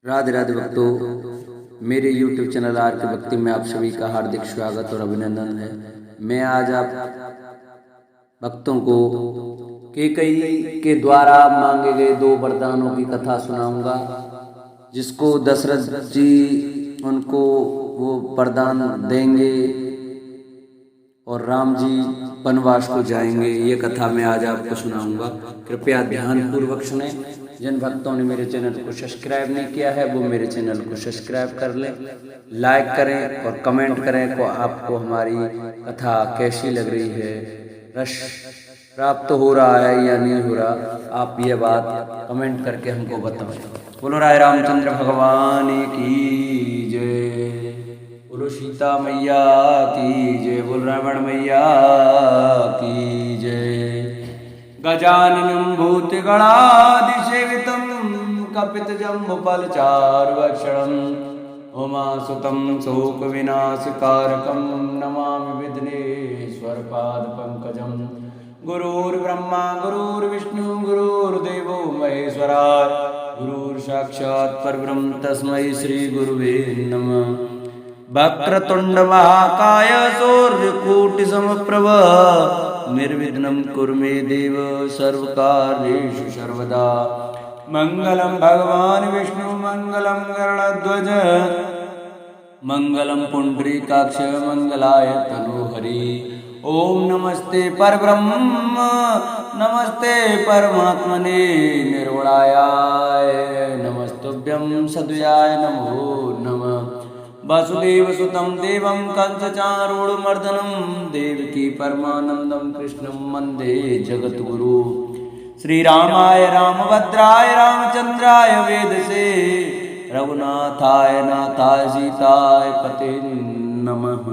राधे राधे भक्तों, मेरे YouTube channel are के भक्ति में आप सभी का हार्दिक स्वागत और अभिनंदन है। मैं आज आप भक्तों को कैकेयी के द्वारा मांगे गए 2 वरदानों की कथा सुनाऊंगा, जिसको दशरथ जी उनको वो वरदान देंगे और राम जी वनवास को जाएंगे। ये कथा मैं आज आपको सुनाऊंगा। कृपया ध्यान पूर्वक सुने। जिन भक्तों ने मेरे चैनल को सब्सक्राइब नहीं किया है वो मेरे चैनल को सब्सक्राइब कर लें, लाइक करें और कमेंट करें को आपको हमारी कथा कैसी लग रही है, रस प्राप्त हो रहा है या नहीं हो रहा। आप ये बात कमेंट करके हमको बताएं। बोलो राय रामचंद्र भगवान की जय, बोलो सीता मैया की जय, बोलो रावण मैया की जय। गजाननं भूतगणाधिसेवितं कपितजम्बुफलचारुभक्षणं उमासुतं शोकविनाशकारकं नमामि विघ्नेश्वरपादपङ्कजं। गुरुर्ब्रह्मा गुरुर्विष्णु गुरुर्देवो महेश्वरा, गुरुर्साक्षात् परब्रह्म तस्मै श्रीगुरुवे नमः। वक्रतुंड महाकाय सूर्यकोटिसमप्रभ, निर्विघ्नं कुरु मे देव सर्वकार्येषु सर्वदा। मंगलम भगवान विष्णु मंगलम गरुड़ध्वज, मंगलम पुंडरीकाक्ष मंगलाय तनोहरि। ओम नमस्ते परब्रह्म नमस्ते परमात्मने निर्गुणाय नमस्तुभ्यं सद्वयाय नमो नमः। वासुदेव सुतं देवं कंसचारूढमर्दनं, देवकी परमानंदं कृष्णं वन्दे जगद्गुरु। श्रीरामाय रामभद्राय रामचंद्राय वेदसे, रघुनाथाय नाथाय सीताय पते नमः।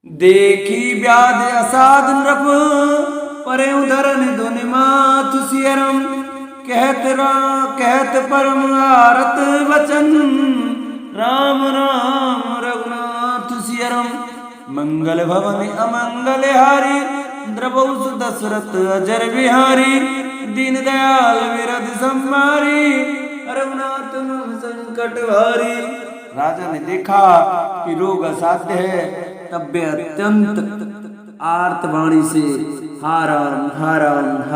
देखी व्याधि असाध नृप, परे धरन धुनि माथ सियरम। कहत परम आरत वचन, राम राम रघुनाथ सियरम। मंगल भवन अमंगल हारी, द्रवौसु दशरथ अजर बिहारी। दीन दयाल विरध संहारी, रघुनाथ संकट भारी। राजा ने देखा कि रोग असाध्य है, तब वे अत्यंत आर्तवाणी से हा राम हा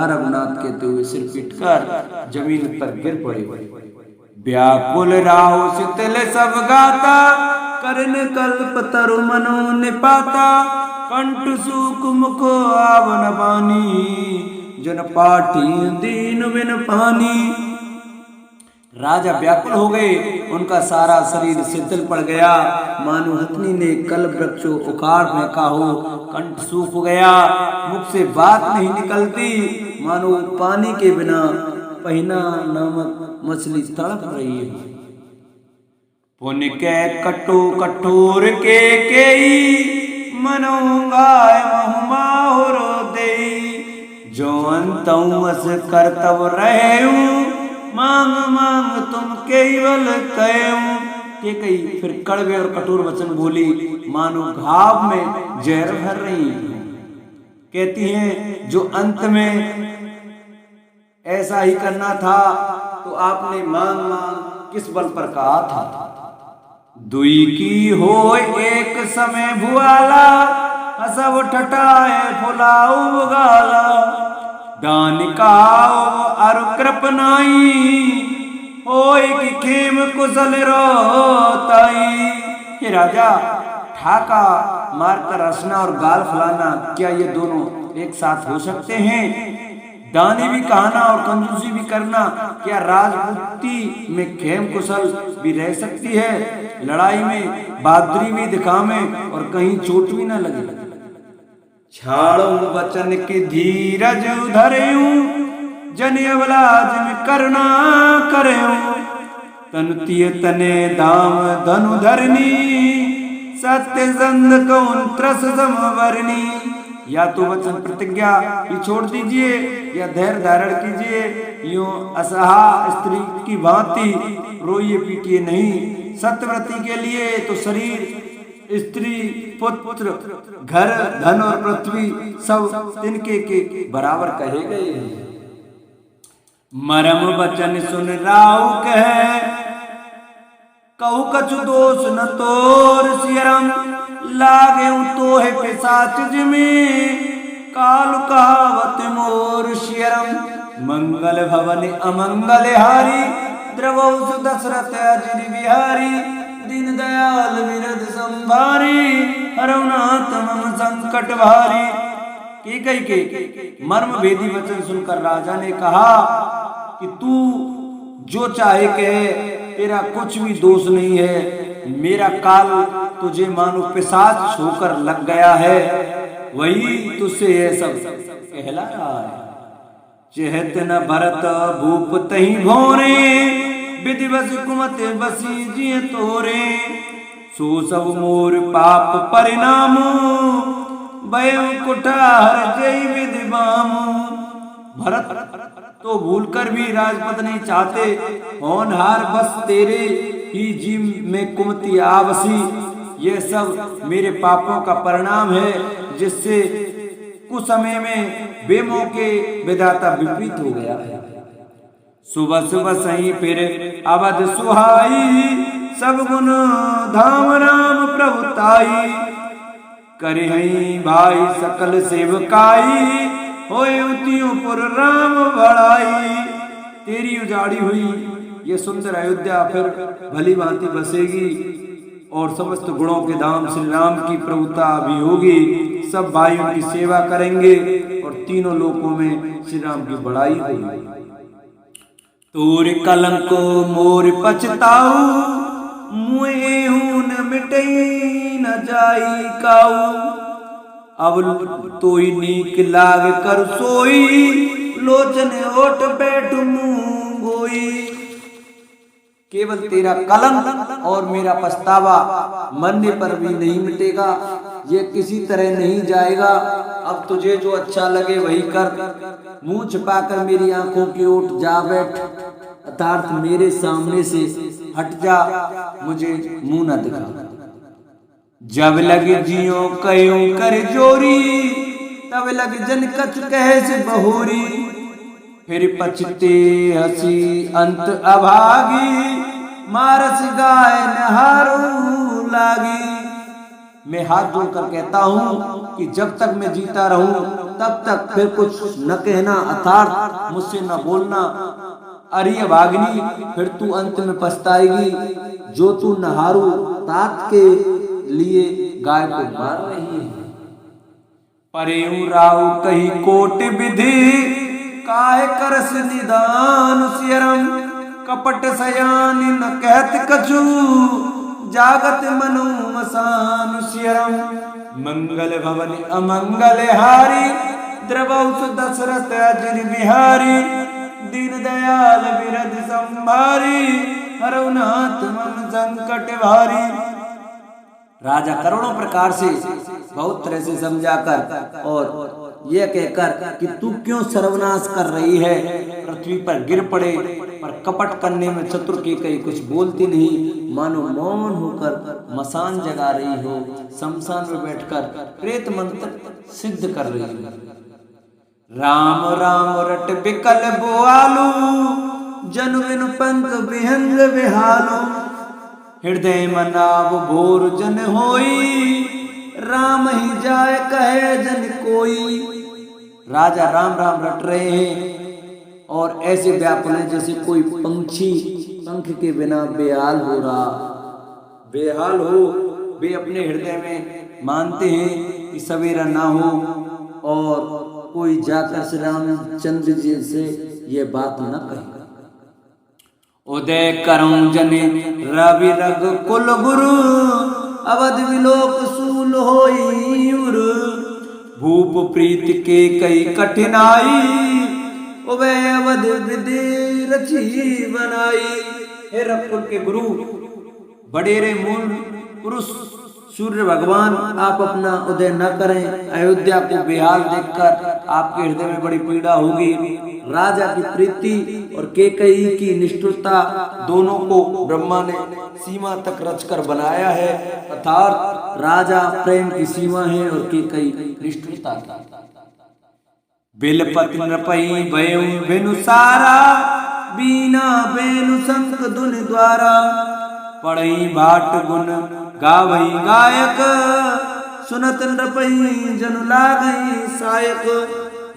रघुनाथ कहते हुए सिर पीटकर जमीन पर गिर पड़े। व्याकुल राहु शीतल सब गाता, करन कल्प तरु मनो निपाता। कंठ सूक मुख आवन बानी, जन पाठी दीन बिन पानी। राजा व्याकुल हो गए, उनका सारा शरीर शिथिल पड़ गया, मानो हथनी ने कल वृक्षों उखाड़ फेंका हो। कंठ सूख गया, मुख से बात नहीं निकलती, मानो पानी के बिना पहिना नामक मछली तड़प रही है। पुन के कटो कठोर के केई, मनोगाय बहुमाहुर देई। जो अंतऊ अस करतव रहूं, मांग मांग तुम केवल कहूं। कैकेयी फिर कड़वे और कठोर वचन बोली, मानो घाव में जहर भर रही है। कहती हैं, जो अंत में ऐसा ही करना था तो आपने मांग मांग किस बल पर कहा था। दुई की हो एक समय भुआला, हसब ठटाए फुलाऊ गाला। दानिकाओ अरु कृपनाई, होय कि खेम कुशल रोताई। हे राजा, ठाका मारकर हंसना और गाल फुलाना, क्या ये दोनों एक साथ हो सकते हैं? दानी भी कहना और कंजूसी भी करना, क्या राजपूती में खेम कुशल भी रह सकती है? लड़ाई में बहादुरी भी दिखावे और कहीं चोट भी न लगे। छाड़ो वचन की धीरज धरेऊं, जन अवलाज में करना करेऊं। तनु तिय तने दाम धनु धरनी, सत्य संध कौन त्रस समवरणी। या तो वचन प्रतिज्ञा ही छोड़ दीजिए या धैर्य धारण कीजिए। यूं असहा स्त्री की भांति रोइए पीटिए नहीं। सत्यव्रती के लिए तो शरीर, स्त्री, पुत्र, घर, धन और पृथ्वी सब तिनके के बराबर कहे गए हैं। मरम बचन सुन राहु कह, कहु कछु दोष न तोर सियरम, लागे तोहे पिशाच जिमे, काल कहावत मोर सियरम। मंगल भवन अमंगल हारी, द्रवौ दशरथ अजिर बिहारी, दीन दयाल विरद संभारी, हरौ नाथ मम संकट भारी। कैकई के मर्म भेदी वचन सुनकर राजा ने कहा कि तू जो चाहे कहे, तेरा कुछ भी दोष नहीं है। मेरा काल तुझे मानो पिशाच होकर लग गया है, वही तुझसे यह सब कहला रहा है। चेहत न भरत भूप तही भोरे, विधि बस कुमत बसी जिय तोरे, सो सब मोर पाप परिणाम, भयं कुठार जय विधि बामु। भरत तो भूलकर भी राजपद नहीं चाहते, होनहार बस तेरे ही जीव में कुमति आवसी। ये सब मेरे पापों का परिणाम है, जिससे कुछ समय में बेमौके विधाता विपरीत हो गया है। सुबह सुबह सही फिर अवध सुहाई, सब गुण धाम राम प्रभुताई, करे हई भाई सकल सेवकाई, होए उतियोपुर राम बड़ाई। तेरी उजाड़ी हुई ये सुंदर अयोध्या फिर भली भांति बसेगी, और समस्त गुणों के धाम श्री राम की प्रभुता भी होगी। सब भाइयों की सेवा करेंगे और तीनों लोकों में श्री राम की बड़ाई होगी। तोर कलंक मोर पछताऊ, मुए न मिटई न जाई काऊ, अब तो ही नीक लाग कर सोई, लोचन ओट बैठ मुंह गोई। केवल तेरा कलंक और मेरा पछतावा मरने पर भी नहीं मिटेगा, ये किसी तरह नहीं जाएगा। अब तुझे जो अच्छा लगे वही कर, मुंह छिपाकर मेरी आंखों की ओट जा बैठ, अर्थात मेरे सामने से हट जा, मुझे मुंह न दिखा। जब लग जियो कयूं कर जोरी, तब लग जन कछ कहे से बहोरी, फिर पछते हसी अंत अभागी, मारस गाय नहारू लागी। मैं हाथ जोड़कर कहता हूँ कि जब तक मैं जीता रहूं तब तक फिर कुछ न कहना, अर्थात मुझसे न बोलना। अरे भागनी, फिर तू अंत में पछताएगी, जो तू नहारू तात के लिए गाय को मार रही है। परेऊ राव कही कोट विधि, काहे करस निदान सियरम, कपट सयान न कहत कछु, जागत मनु मसान सियरम। मंगल भवन अमंगल हारी, द्रवौ दशरथ अजिर बिहारी, दीन दयाल विरद संभारी, हरौ नाथ मम संकट भारी। राजा करोड़ों प्रकार से बहुत तरह से समझाकर और यह कहकर कि तू क्यों सर्वनाश कर रही है, पृथ्वी पर गिर पड़े, पर कपट करने में चतुर की कई कुछ बोलती नहीं, मानो मौन होकर मसान जगा रही हो, शमशान में बैठकर प्रेत मंत्र सिद्ध कर रही हो। राम राम रट बिकल बोआलू, जन बिन पंख विहंग विहालू, हृदय मनाव भोर जन होई, राम ही जाए कहे जन कोई। राजा राम राम रट रहे हैं और ऐसे व्याकुल है जैसे कोई पंछी पंख के बिना बेहाल हो रहा, बेहाल हो। वे अपने हृदय में मानते हैं कि सवेरा ना हो और कोई जाकर श्री रामचंद्र जी से ये बात न कहे। उदय करऊं जने रवि रग कुल गुरु, अवध विलोक सूल होई उर, भूप प्रीत के कई कठिनाई, उभय अवध विधि रची बनाई। हे रघुकुल के गुरु, बडेरे मूल पुरुष सूर्य भगवान, आप अपना उदय न करें। अयोध्या को बेहाल देखकर आपके हृदय में बड़ी पीड़ा होगी। राजा की प्रीति और केकई की निष्ठुरता, दोनों को ब्रह्मा ने सीमा तक रचकर बनाया है, अर्थात राजा प्रेम की सीमा है और केकई निष्ठुरता की। बिलपति नृपई भयउ बेनु सारा बीना बेनु शंख धुन द्वारा पढ़ई भाट गुण गावई गायक सुनत नृपई जनु लागई सायक।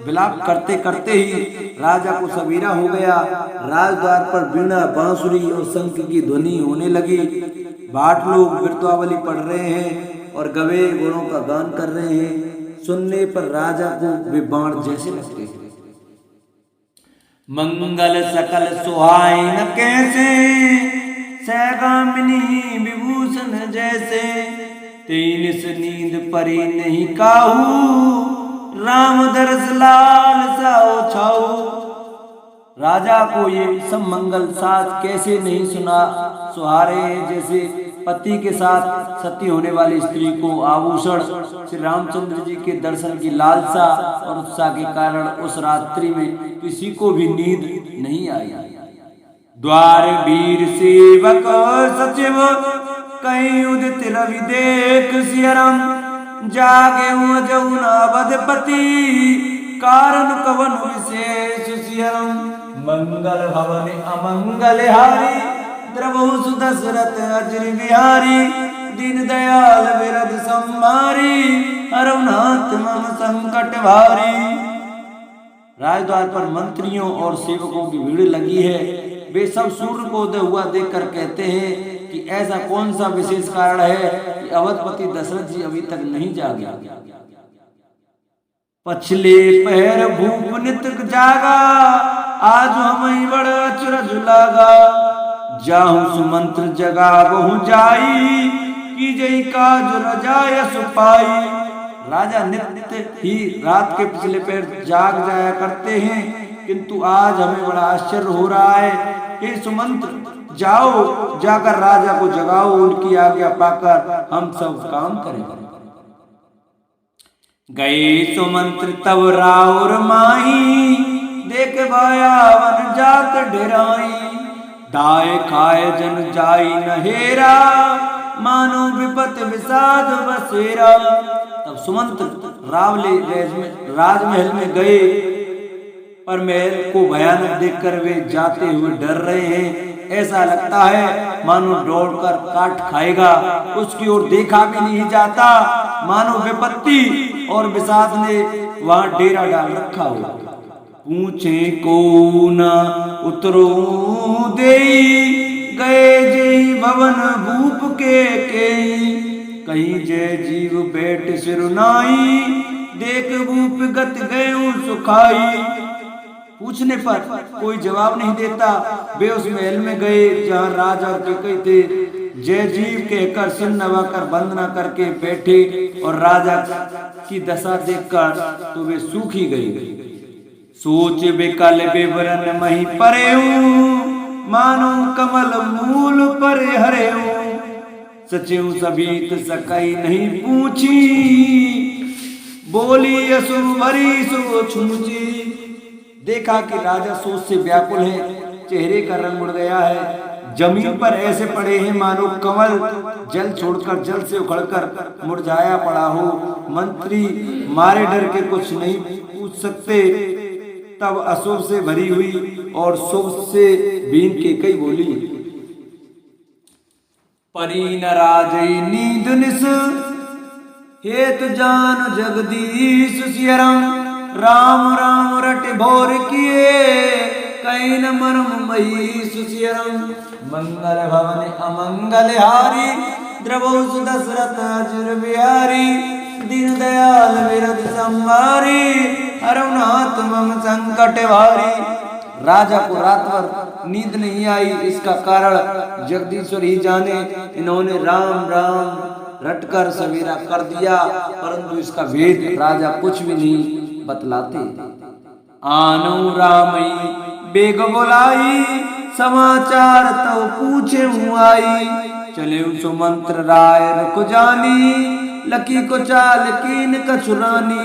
विलाप करते करते ही राजा को सवेरा हो गया। राजद्वार पर वीणा बांसुरी और शंख की ध्वनि होने लगी। भाट लोग वीरत्वावली पढ़ रहे हैं और गवे गुणों का गान कर रहे हैं। सुनने पर राजा को वे बाण जैसे लगते हैं। मंगल सकल सुहाई न कैसे सैगामिनी विभूषण जैसे तीन से नींद परी नहीं काहू राम दरस लाल साओ छाओ। राजा को ये सब मंगल साथ कैसे नहीं सुहारे हैं, जैसे पति के साथ सती होने वाली स्त्री को आभूषण श्री रामचंद्र जी के दर्शन की लालसा और उत्साह के कारण उस रात्रि में किसी को भी नींद नहीं आई। द्वार वीर सेवक सचिव कहीं उदित रवि देख सियरम जागे अवधपति कारण कवन विशेष सियरम। मंगल भवन अमंगल हारी द्रवहु सुदशरथ अजर बिहारी दीन दयाल विरद संहारी हरनाथ मम संकट भारी। राजद्वार पर मंत्रियों और सेवकों की भीड़ लगी है। वे सब सूर्य को उदय हुआ देखकर कहते हैं कि ऐसा कौन सा विशेष कारण है कि अवधपति दशरथ जी अभी तक नहीं जागे। पछले पहर भूप नित जागा आज हम बड़ अचरज लागा जाहू सुमंत्र जगा बहु जाई की जय काज रजाय सुपाई। राजा नित्य ही रात के पिछले पैर जाग जाया करते हैं, किंतु आज हमें बड़ा आश्चर्य हो रहा है। हे सुमंत्र जाओ, जाकर राजा को जगाओ, उनकी आज्ञा पाकर हम सब काम करेंगे। गए सुमंत्र तब राउर माही देख भायावन जात डेराई दाय खाए जन जाई नहेरा मानो विपत विषाद बसेरा। तब सुमंत्र रावले राजमहल में गए, पर महल को भयानक देखकर वे जाते हुए डर रहे हैं। ऐसा लगता है मानो दौड़कर काट खाएगा। उसकी ओर देखा भी नहीं जाता, मानो विपत्ति और विषाद ने वहां डेरा डाल रखा हो। पूछे को न उतरो दे गए जय भवन भूप के कहीं जय जीव बैठ सिरुनाई देख भूप गत गए सुखाई। पूछने पर कोई जवाब नहीं देता। वे उस महल में गए जहाँ राजा और कैकई थे। जय जीव कहकर सिर नवाकर वंदना करके बैठे और राजा की दशा देखकर तो वे सूखी गई। सोच विकल विवरण मही परे मानो कमल मूल पर हरे सचिव सभी सकई नहीं पूछी बोली असुर भरी सो छूची। देखा कि राजा सोच से व्याकुल है, चेहरे का रंग उड़ गया है, जमीन पर ऐसे पड़े हैं मानो कमल जल छोड़कर जल से उखड़कर मुरझाया पड़ा हो। मंत्री मारे डर के कुछ नहीं पूछ सकते। तब अशुभ से भरी हुई और शुभ से बीन के कई बोली परी न राजई नींद निस हेतु जान जगदीश सियरम राम राम रट भोर किए कई न मरम मई सुसियरम। मंगल भवन अमंगल हारी द्रवो दशरथ अजर बिहारी दीन दयाल विरद संहारी हरनाथ मम संकट भारी। राजा को रात भर नींद नहीं आई, इसका कारण जगदीश्वर ही जाने। इन्होंने राम राम रटकर सवेरा कर दिया, परंतु इसका भेद राजा कुछ भी नहीं बतलाते। आनो रामई बेग बुलाई समाचार तो पूछे आई चले सुमंत्र राय रुक जानी लकी को चाल कीन कछुरानी।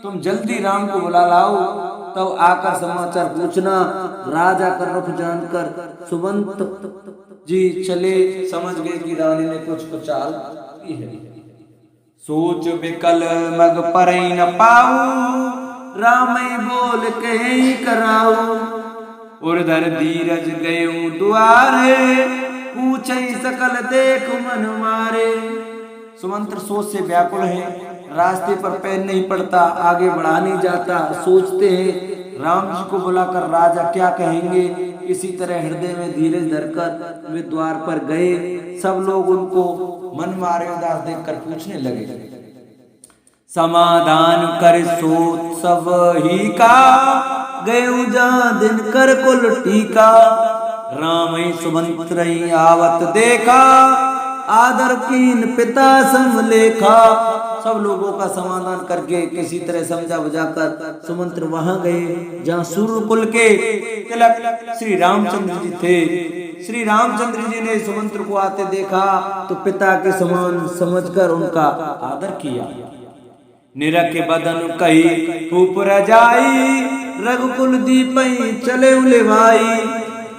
तुम जल्दी राम को बुला लाओ, तब आकर समाचार पूछना। राजा का रुख जानकर सुमंत जी चले, समझ गए कि रानी ने कुछ चाल की है। सोच विकल मग पर न पाऊ राम बोल कहीं कराऊ। उधर धीरज गयऊ दुआरे, पूछे सकल देख मन मारे। सुमंत्र सोच से व्याकुल है, रास्ते पर पैर नहीं पड़ता, आगे बढ़ा नहीं जाता। सोचते हैं राम जी को बुलाकर राजा क्या कहेंगे। इसी तरह हृदय में धीरज धरकर वे द्वार पर गए। सब लोग उनको मन मारे उदास देखकर पूछने लगे, समाधान कर सोच सब ही का, गए जा दिन कर कुल टीका। राम सुमंत्र आवत देखा, आदर कीन पिता समलेखा। सब लोगों का समाधान करके किसी तरह समझा बुझाकर सुमंत्र वहां गए जहां सूर्यकुल के तिलक श्री रामचंद्र जी थे। श्री रामचंद्र जी ने सुमंत्र को आते देखा तो पिता के समान समझकर उनका आदर किया। निरख बदन कही खूब रजाई, रघुकुल दीपई चले उले भाई।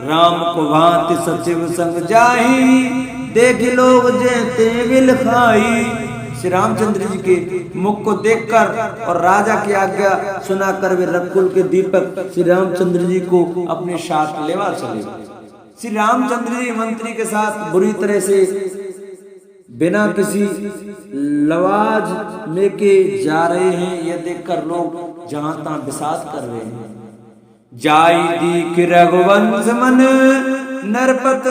राम को भांति सचिव संग जाही, देख लोग जेते विल खाई। श्री रामचंद्र जी के मुख को देखकर और राजा की आज्ञा सुनाकर वे रघुकुल के दीपक श्री रामचंद्र जी को अपने साथ लेवा चले। श्री रामचंद्र जी मंत्री के साथ बुरी तरह से बिना किसी लवाज में के जा रहे हैं, यह देखकर लोग जहां तहां विषाद कर रहे हैं। जाई दीख रघुवंश मन, नरपत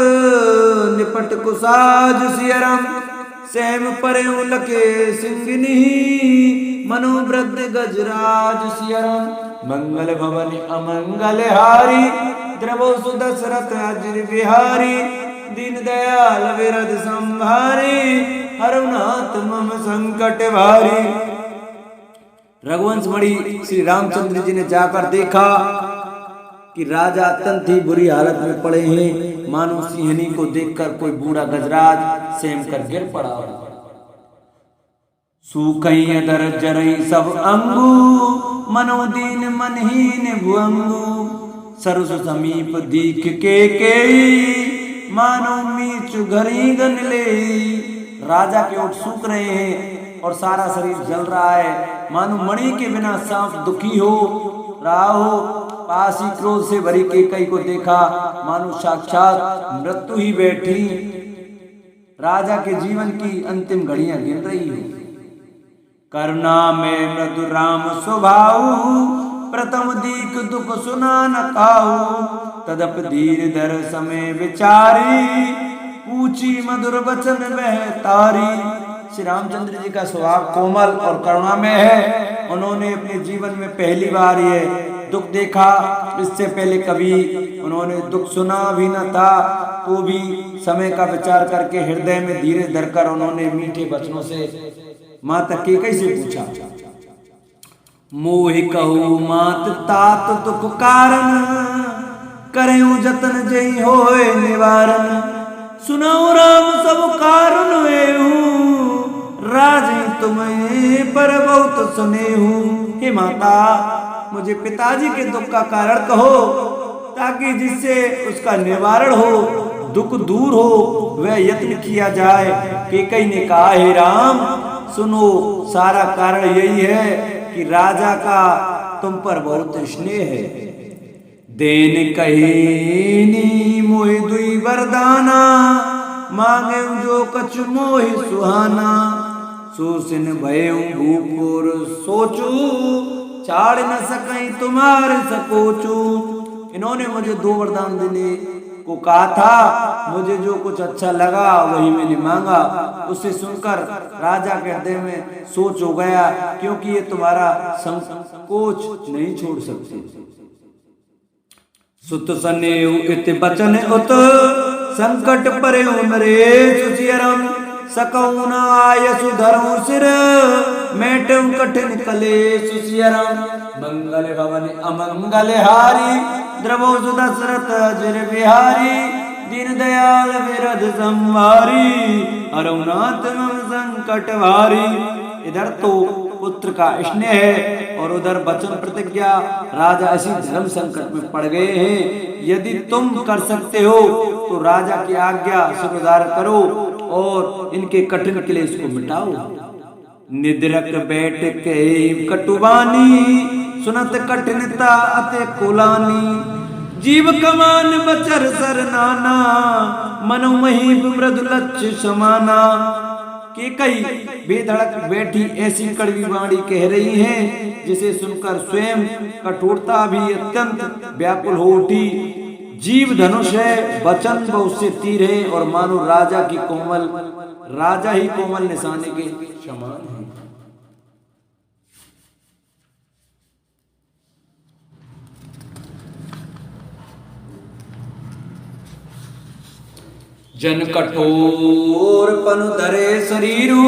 निपट कुसाज सियरम। सहम परे लके सिंगिनी, मनोवृद्ध गजराज सियरम। मंगल भवन अमंगल हारी, द्रवो सुदशरथ अजर बिहारी। दीन दयाल विरद संभारी, हरुनाथ मम संकट भारी। रघुवंश मणि श्री रामचंद्र जी ने जाकर देखा कि राजा अत्यंत ही बुरी हालत में पड़े हैं, मानो सिंहनी को देखकर कोई बूढ़ा गजराज सेम कर गिर पड़ा। सूखई दर जरई सब अंगू, मनोदीन मनहीन भुअंगू। सरस समीप दीख के मानो मीचु घरी गन ले। राजा के ओठ सूख रहे हैं और सारा शरीर जल रहा है, मानो मणि के बिना सांप दुखी हो रहा हो। पास ही क्रोध से भरी केकई को देखा, मानो साक्षात मृत्यु ही बैठी राजा के जीवन की अंतिम घड़ियां गिन रही हो। करुणा में मृदु राम स्वभाव, प्रथम दीख दुख सुना न काहू। तदप धीर धर समय विचारी, पूछी मधुर वचन वह तारी। श्री रामचंद्र जी का स्वभाव कोमल और करुणा में है। उन्होंने अपने जीवन में पहली बार ये दुख देखा। इससे पहले कभी उन्होंने दुख सुना भी न था, तो भी समय का विचार करके हृदय में धीरे धरकर उन्होंने मीठे वचनों से माता केकई से पूछा, मोहि कहू मात तात दुख कारण, करेऊ जतन जई होए निवारण। सुनाओ राम सब कारण एहू, राजी तुम्हें पर बहुत सुनेहू। हे माता, मुझे पिताजी के दुख का कारण कहो, ताकि जिससे उसका निवारण हो, दुख दूर हो, वह यत्न किया जाए। केकई ने कहा, हे राम सुनो, सारा कारण यही है कि राजा का तुम पर बहुत स्नेह है। देन कहीनी मोहि दुई वरदाना, मांगे जो कछु मोहि सुहाना। सुसिन भयऊ भूपुर सोचू, चाड़ न सकई तुम्हारे सकोचू। इन्होंने मुझे 2 वरदान देने को कहा था, मुझे जो कुछ अच्छा लगा वही मैंने मांगा। उसे सुनकर राजा के हृदय में सोच हो गया, क्योंकि ये तुम्हारा संकोच नहीं छोड़ सकते। सुत सनेऊ इत बचन उत, संकट परे नरेश सियरम। सकऊ न आयसु धरऊ सिर, मेटऊ कठिन कलेश सियरम। मंगल भवन अमंगल हारी, द्रवो सुदशरथ अजर बिहारी। दीन दयाल विरद संवारी, हरउनाथ मम संकट भारी। इधर तो पुत्र का स्नेह है और उधर वचन प्रतिज्ञा। राजा इसी धर्म संकट में पड़ गए हैं। यदि तुम कर सकते हो तो राजा की आज्ञा स्वीकार करो और इनके कठिन क्लेश को मिटाओ। निद्रक बैठ के कटुबानी, सुनत कठिनता अते कुलानी। जीव कमान बचर सर नाना, मनु महीप मृदु लक्ष्य समाना। के कई बेधड़क बैठी ऐसी कड़वी वाणी कह रही हैं, जिसे सुनकर स्वयं कठोरता भी अत्यंत व्याकुल हो उठी। जीव धनुष है, वचन व उससे तीर है, और मानो राजा ही कोमल निशाने के समान है। जन कठोर पनु धरे शरीरू,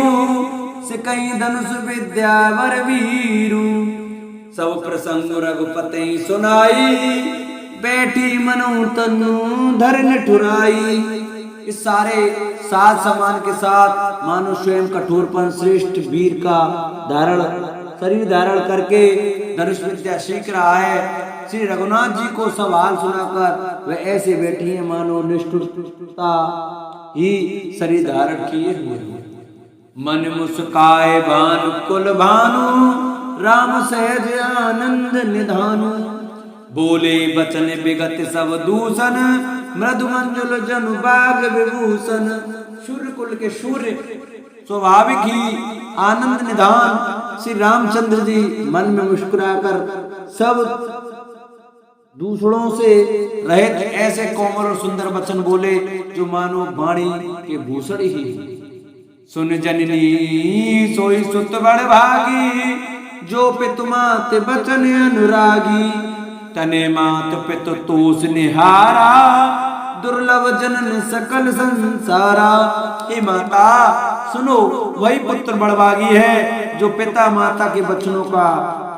सिकई धनुष विद्या वर वीरू। सब प्रसंग रघुपति सुनाई, बैठी मनु तनु धरन ठुराई। इस सारे सात समान के साथ मानो स्वयं कठोरपन श्रेष्ठ वीर का शरीर धारण करके धनुष विद्या सीख रहा है। श्री रघुनाथ जी को सब हाल सुनाकर वह ऐसे बैठी है मानो निष्ठुरता ही शरीर धारण किए हुए। मन मुस्काए भानु कुल भानु, राम सहज आनंद निधानु। बोले बचन विगत सब दूषण, मृदु मंजुल जनु बाग विभूषण। सूर्य कुल के सूर्य स्वाभाविक ही आनंद निधान श्री रामचंद्र जी मन में मुस्कुराकर सब दूसरों से रहित ऐसे कोमल और सुंदर वचन बोले, जो मानो वाणी के भूषण ही। सुन जननी सोई सुत बड़ भागी, जो पितु मात बचन अनुरागी। तने मात पितु तोष निहारा, दुर्लभ जनन सकल संसारा। हे माता सुनो, वही पुत्र बड़भागी है जो पिता माता के वचनों का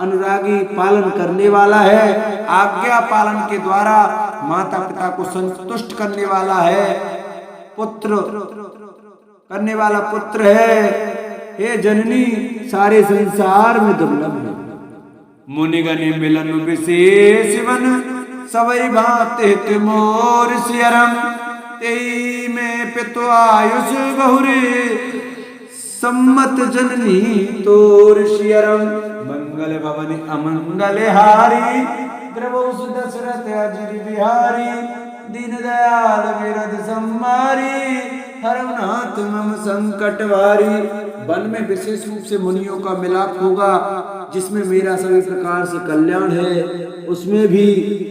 अनुरागी पालन करने वाला है, आज्ञा पालन के द्वारा माता पिता को संतुष्ट करने वाला है, पुत्र करने वाला पुत्र है। हे जननी सारे संसार में दुर्लभ है। मुनिगण मिलन विशेष वन, सबई भांति मोर सियरम। तेई में पितु आयुष बहुरे, सम्मत जननी तोर सियरम। मंगल भवन अमंगल हारी, द्रवहु दशरथ अजिर बिहारी। दीन दयाल विरद सम्मारी, हरनाथ मम संकट वारी। वन में विशेष रूप से मुनियों का मिलाप होगा, जिसमें मेरा सभी प्रकार से कल्याण है, उसमें भी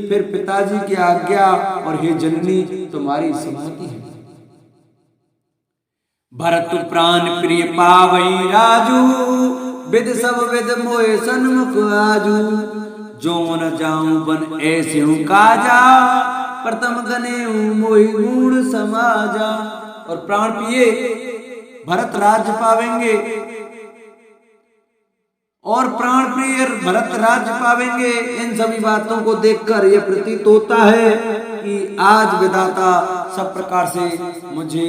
फिर पिताजी की आज्ञा और हे जननी तुम्हारी समाधि है। भरत प्राण प्रिय पावई राजू, विद सब विद मोए सन्मुख आजू। जो न जाऊं बन ऐसे हूं काजा, प्रथम गने मोहि गुण समाजा। और प्राण प्रिय भरत राज्य पावेंगे, और प्राण प्रिय भरत राज्य पावेंगे। इन सभी बातों को देखकर यह प्रतीत होता है कि आज विधाता सब प्रकार से मुझे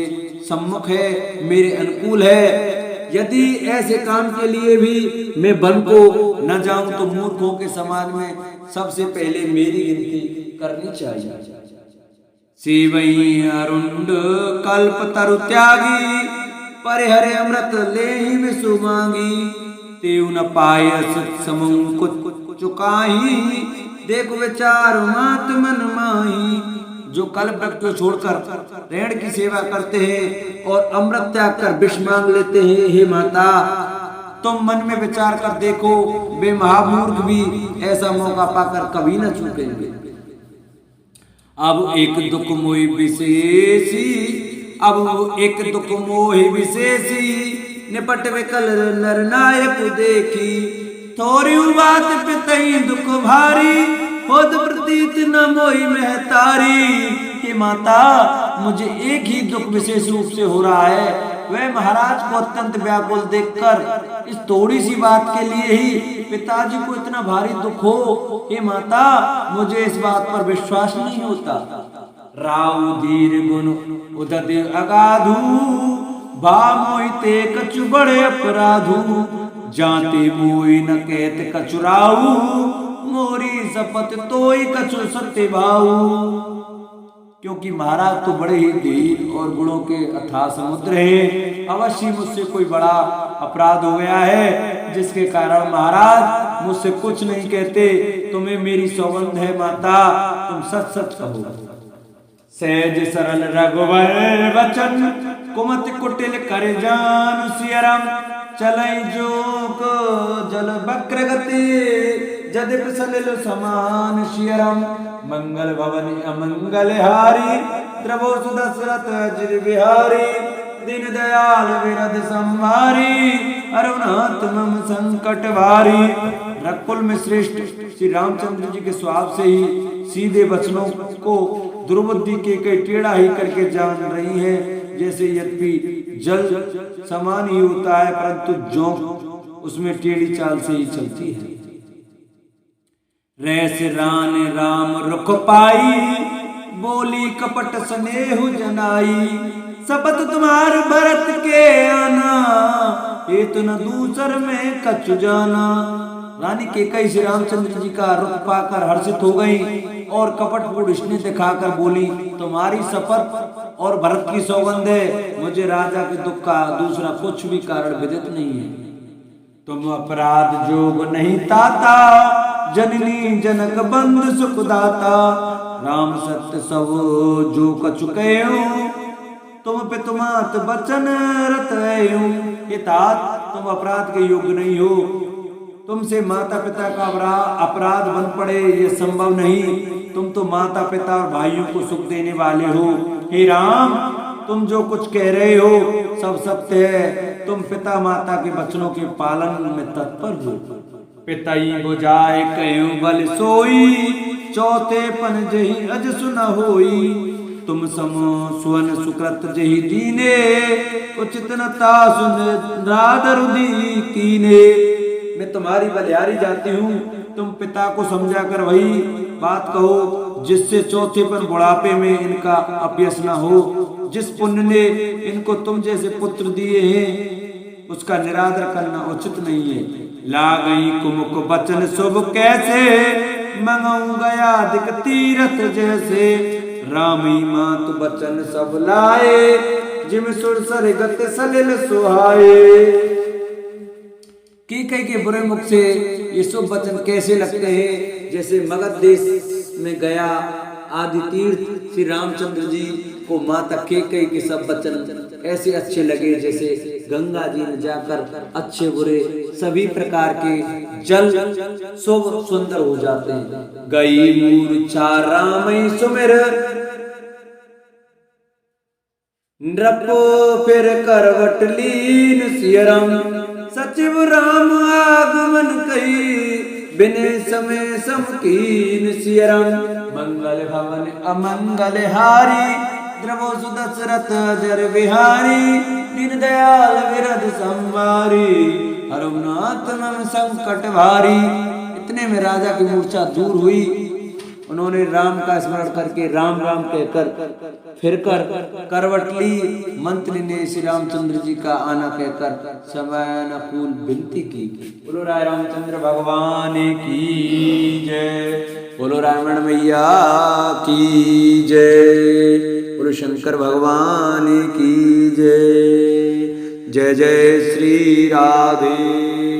सम्मुख है, मेरे अनुकूल है। यदि ऐसे काम के लिए भी मैं वन को न जाऊं तो मूर्खों के समाज में सबसे पहले मेरी गिनती करनी चाहिए। सेवई अरुंड कल्प तरु त्यागी, परिहरे अमृत लेहि विषु मांगी। तेउ न पाय समूह चुकाही, देखो विचार मात मन माही। जो कल्प वृक्ष को छोड़कर रेण की सेवा करते हैं और अमृत त्याग कर विष मांग लेते हैं, हे माता तुम मन में विचार कर देखो, वे महामूर्ख भी ऐसा मौका पाकर कभी न चूकेंगे। अब एक दुख मोहि विशेषी, अब एक दुख मोहि विशेषी। निपट विकल नर नायक देखी, थोड़ी बात पितई दुख भारी। खुद प्रतीत न मोहि महतारी। हे माता मुझे एक ही दुख विशेष रूप से हो रहा है, वह महाराज को अत्यंत व्याकुल देखकर इस थोड़ी सी बात के लिए ही पिताजी को इतना भारी दुख हो। हे माता मुझे इस बात पर विश्वास नहीं होता। राव धीर गुण उदय अगाधु, भा मोहिते कछु बड़े अपराधु। जाते मोहि न कहत कचुराऊ, मोरी शपथ तोई कछु सत्य भाऊ। क्योंकि महाराज तो बड़े ही धीर और गुणों के अथाह समुद्र हैं। अवश्य मुझसे कोई बड़ा अपराध हो गया है जिसके कारण महाराज मुझसे कुछ नहीं कहते। तुम्हें मेरी सौगंध है माता, तुम सच सच कहो। सहज सरल रघुवर वचन कुमति कुटिल कर जान सियरम चलई जोक जल वक्र गति जदिप सलिल समान शियरम मंगल भवन अमंगल हारी द्रवो सुदशरथ अजिर बिहारी दीन दयाल विरध संहारी अरुणात मम संकट भारी। रकुल में श्रेष्ठ श्री रामचंद्र जी के स्वभाव से ही सीधे वचनों को दुर्बुद्धि के कई टेढ़ा ही करके जान रही है। जैसे यद्यपि जल समान ही होता है परंतु जोंक उसमें टेढ़ी चाल से ही चलती है। रैस रान राम रुख पाई बोली कपट स्नेहु जनाई शपथ तुम्हार भरत के आना ये तो न दूसर में कछु जाना। रानी केकई श्री रामचंद्र जी का रुख पाकर हर्षित हो गई और कपटपूर्ण स्नेह दिखाकर बोली तुम्हारी शपथ और भरत की सौगंध है, मुझे राजा के दुख का दूसरा कुछ भी कारण विदित नहीं है। तुम अपराध जोग नहीं ताता जननी जनक बंद सुखदाता राम सत्य सब जो कछु कहो तुम पितुमात बचन रत ये तात तुम अपराध के योग्य नहीं हो। तुमसे माता पिता का अपराध बन पड़े ये संभव नहीं। तुम तो माता पिता और भाइयों को सुख देने वाले हो। हे राम तुम जो कुछ कह रहे हो सब सत्य है। तुम पिता माता के वचनों के पालन में तत्पर हो। पिताई बुझाए कयो बल सोई चौथे पन जही अज सुन होई तुम समो सुवन सुकृत जही दीने उचित नता सुन राधरुदी कीने। मैं तुम्हारी बलिहारी जाती हूँ, तुम पिता को समझा कर वही बात कहो जिससे चौथे पर बुढ़ापे में इनका अपयश न हो। जिस पुण्य ने इनको तुम जैसे पुत्र दिए हैं उसका निरादर करना उचित नहीं है। ला गई कुमुक बचन शुभ कैसे मंगाऊ गया दिक तीरथ जैसे रामी मात बचन सब लाए जिम सुर सर गत सलिल सुहाए। केकई के बुरे मुख से ये शुभ वचन कैसे लगते हैं जैसे मगध देश में गया आदि तीर्थ श्री रामचंद्र जी को माता केकई के सब वचन ऐसे अच्छे लगे जैसे गंगा जी में जाकर अच्छे बुरे सभी प्रकार के जल शुभ सुंदर हो जाते हैं। गई मूर्छा रामई सुमिर नृपो फिर करवट लीन सियरम सचिव राम आगमन कही बिने समय समकीन सियरम मंगल भवन अमंगल हारी द्रवो सुदशरथ जर बिहारी दीन दयाल विरध संवारी हरुनाथ मम संकट भारी। इतने में राजा की मूर्छा दूर हुई। उन्होंने राम का स्मरण करके राम राम कहकर फिर कर करवट ली। मंत्री ने श्री रामचंद्र जी का आना कहकर समयानुकूल विनती की। बोलो राय रामचंद्र भगवान की जय। बोलो रावण मैया की जय। बोलो शंकर भगवान की जय। जय जय श्री राधे।